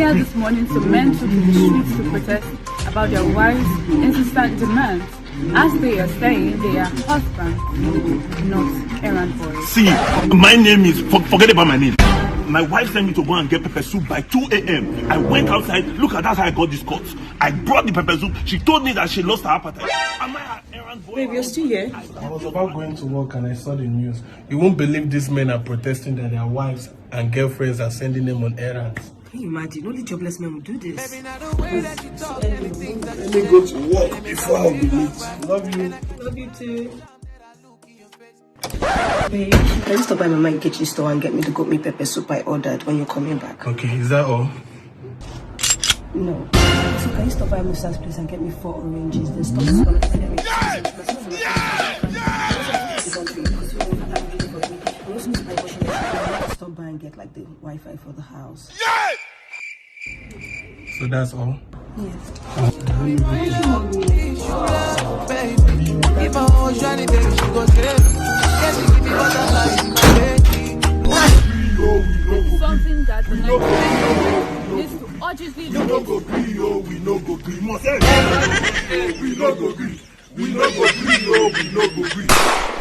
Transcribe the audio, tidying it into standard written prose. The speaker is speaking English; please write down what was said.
Earlier this morning, some men took to the streets to protest about their wives' insistent demands, as they are saying they are husbands, not errand boys. See, my name is, forget about my name. My wife sent me to go and get pepper soup by 2 a.m. I went outside, look at that's how I got this cut. I brought the pepper soup, she told me that she lost her appetite. Am I an errand boy? Babe, you're still here? I was about going to work and I saw the news. You won't believe these men are protesting that their wives and girlfriends are sending them on errands. Can you imagine? Only jobless men will do this. Let me go to work before I'll be late. Love you. Love you too. Babe, can you stop by my mind kitchen store and get me the goat meat pepper soup I ordered when you're coming back? Okay, is that all? No. So can you stop by Musa's place and get me 4 oranges? The stock is gonna get me. Stop by and get like the Wi-Fi for the house. So that's all? Yes. Something that the Nigerian needs to urgently look into. We no go green. We no go green.